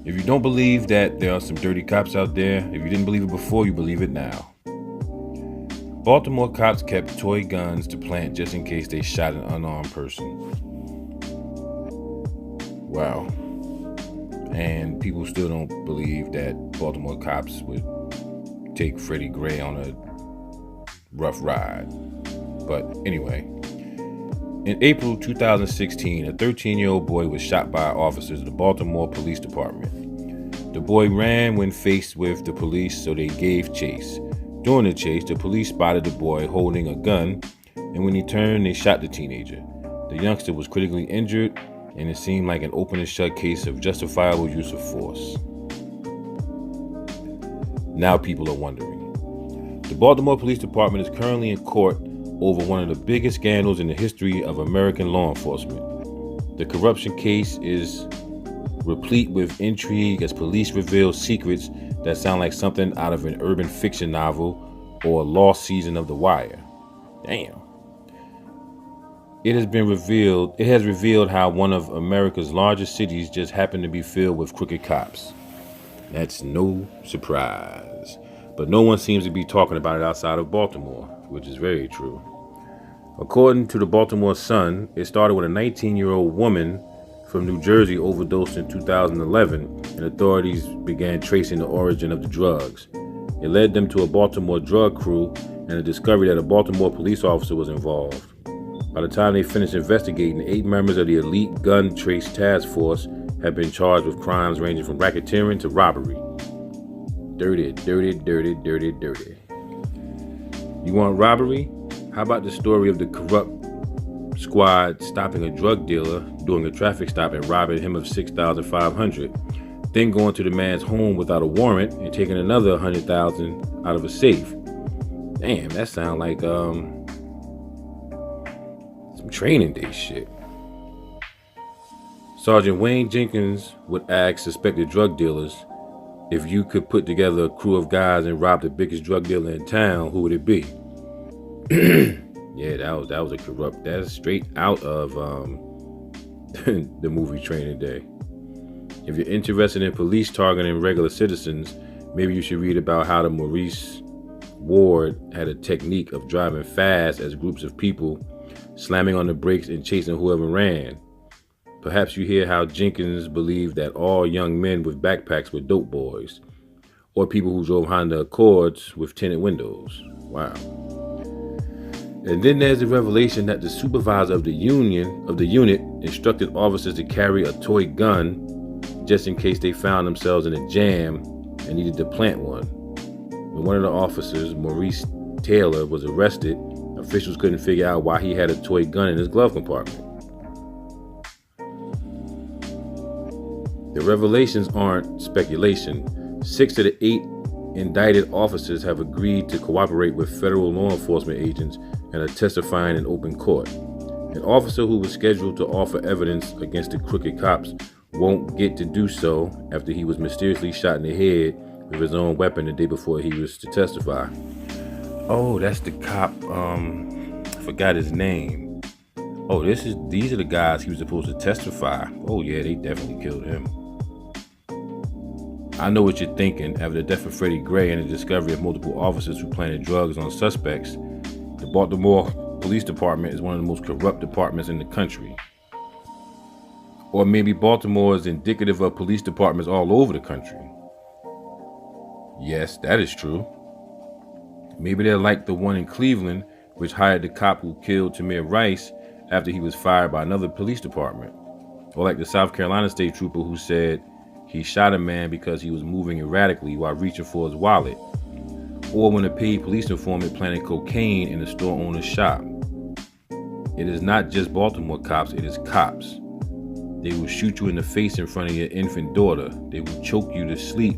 If you don't believe that there are some dirty cops out there, if you didn't believe it before, you believe it now. Baltimore cops kept toy guns to plant just in case they shot an unarmed person. Wow. And people still don't believe that Baltimore cops would take Freddie Gray on a rough ride. But anyway, in April 2016, a 13-year-old boy was shot by officers of the Baltimore Police Department. The boy ran when faced with the police, so they gave chase. During the chase, the police spotted the boy holding a gun, and when he turned, they shot the teenager. The youngster was critically injured, and it seemed like an open and shut case of justifiable use of force. Now people are wondering. The Baltimore Police Department is currently in court over one of the biggest scandals in the history of American law enforcement. The corruption case is replete with intrigue as police reveal secrets that sound like something out of an urban fiction novel or a lost season of The Wire. Damn. It has revealed how one of America's largest cities just happened to be filled with crooked cops. That's no surprise. But no one seems to be talking about it outside of Baltimore, which is very true. According to the Baltimore Sun, it started when a 19-year-old woman from New Jersey overdosed in 2011, and authorities began tracing the origin of the drugs. It led them to a Baltimore drug crew and a discovery that a Baltimore police officer was involved. By the time they finished investigating, 8 members of the elite gun trace task force had been charged with crimes ranging from racketeering to robbery. Dirty, dirty, dirty, dirty, dirty. You want robbery? How about the story of the corrupt squad stopping a drug dealer during a traffic stop and robbing him of $6,500, then going to the man's home without a warrant and taking another $100,000 out of a safe? Damn, that sounds like some training day shit. Sergeant Wayne Jenkins would ask suspected drug dealers, if you could put together a crew of guys and rob the biggest drug dealer in town, who would it be? Yeah, that was a corrupt. That's straight out of the movie Training Day. If you're interested in police targeting regular citizens, maybe you should read about how the Maurice Ward had a technique of driving fast as groups of people, slamming on the brakes and chasing whoever ran. Perhaps you hear how Jenkins believed that all young men with backpacks were dope boys, or people who drove Honda Accords with tinted windows. Wow. And then there's the revelation that the supervisor of the unit instructed officers to carry a toy gun just in case they found themselves in a jam and needed to plant one. When one of the officers, Maurice Taylor, was arrested, officials couldn't figure out why he had a toy gun in his glove compartment. The revelations aren't speculation. 6 of the 8 indicted officers have agreed to cooperate with federal law enforcement agents and are testifying in open court. An officer who was scheduled to offer evidence against the crooked cops won't get to do so after he was mysteriously shot in the head with his own weapon the day before he was to testify. Oh, that's the cop. I forgot his name. Oh, these are the guys he was supposed to testify. Oh yeah, they definitely killed him. I know what you're thinking. After the death of Freddie Gray and the discovery of multiple officers who planted drugs on suspects, the Baltimore Police Department is one of the most corrupt departments in the country. Or maybe Baltimore is indicative of police departments all over the country. Yes, that is true. Maybe they're like the one in Cleveland, which hired the cop who killed Tamir Rice after he was fired by another police department. Or like the South Carolina state trooper who said he shot a man because he was moving erratically while reaching for his wallet. Or when a paid police informant planted cocaine in a store owner's shop. It is not just Baltimore cops, it is cops. They will shoot you in the face in front of your infant daughter. They will choke you to sleep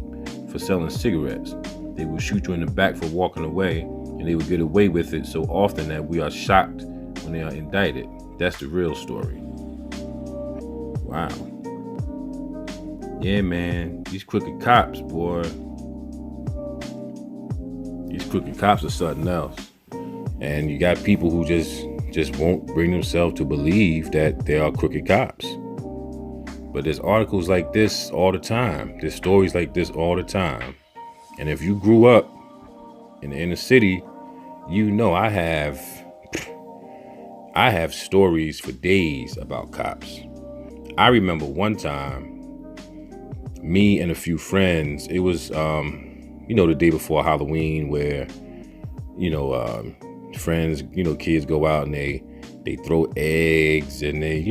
for selling cigarettes. They will shoot you in the back for walking away, and they will get away with it so often that we are shocked when they are indicted. That's the real story. Wow. Yeah, man, these crooked cops, boy. These crooked cops are something else. And you got people who just won't bring themselves to believe that they are crooked cops. But there's articles like this all the time. There's stories like this all the time. And if you grew up in the inner city, you know I have stories for days about cops. I remember one time, me and a few friends, it was, the day before Halloween where, friends, kids go out and they throw eggs and they,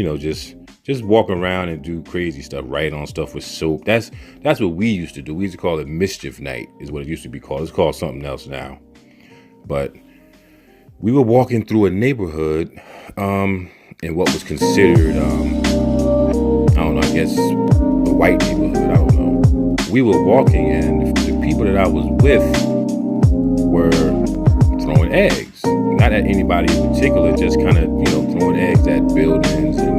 just walk around and do crazy stuff, write on stuff with soap. That's what we used to do. We used to call it mischief night is what it used to be called. It's called something else now. But we were walking through a neighborhood in what was considered, I guess a white neighborhood. I don't know. We were walking and the people that I was with were throwing eggs. Not at anybody in particular, just kind of, throwing eggs at buildings and,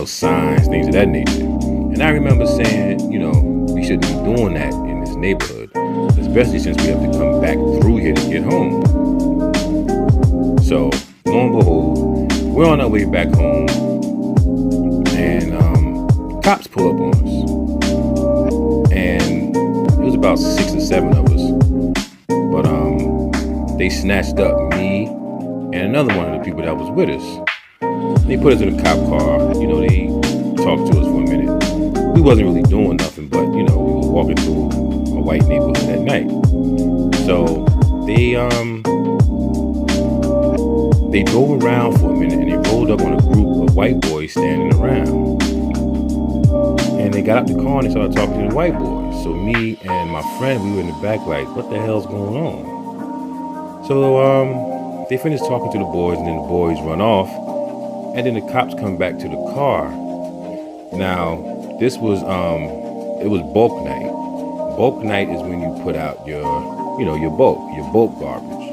signs, things of that nature. And I remember saying, we shouldn't be doing that in this neighborhood, especially since we have to come back through here to get home. So, lo and behold, we're on our way back home, and cops pull up on us. And it was about 6 or 7 of us. But they snatched up me and another one of the people that was with us. They put us in a cop car. They talked to us for a minute. We wasn't really doing nothing, but we were walking through a white neighborhood at night. So they drove around for a minute and they rolled up on a group of white boys standing around. And they got out the car and they started talking to the white boys. So me and my friend, we were in the back like, what the hell's going on? So they finished talking to the boys and then the boys run off. And then the cops come back to the car. Now, this was, it was bulk night. Bulk night is when you put out your bulk garbage.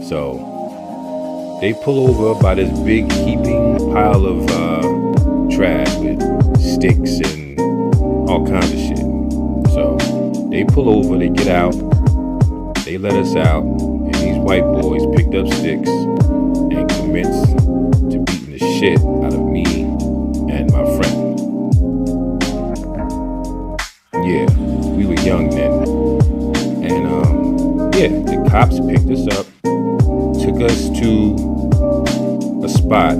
So they pull over by this big heaping pile of trash with sticks and all kinds of shit. So they pull over, they get out, they let us out, and these white boys picked up sticks and commenced to beating the shit out of me and my friend. Yeah, we were young then. And the cops picked us up, took us to a spot,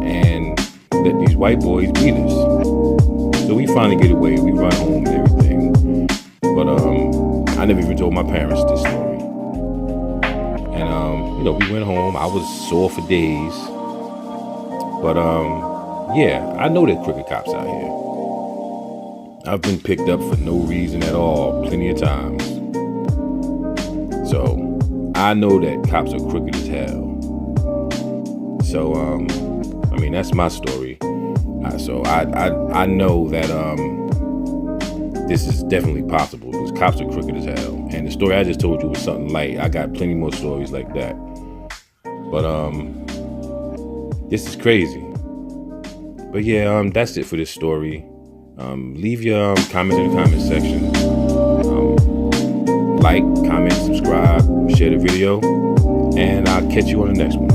and let these white boys beat us. So we finally get away, we run home and everything. But I never even told my parents this story. And we went home. I was sore for days. But I know there's crooked cops out here. I've been picked up for no reason at all plenty of times. So I know that cops are crooked as hell. So that's my story. So I know that this is definitely possible because cops are crooked as hell. And the story I just told you was something light. I got plenty more stories like that. But this is crazy. But yeah, that's it for this story. Leave your comments in the comment section. Like, comment, subscribe, share the video, and I'll catch you on the next one.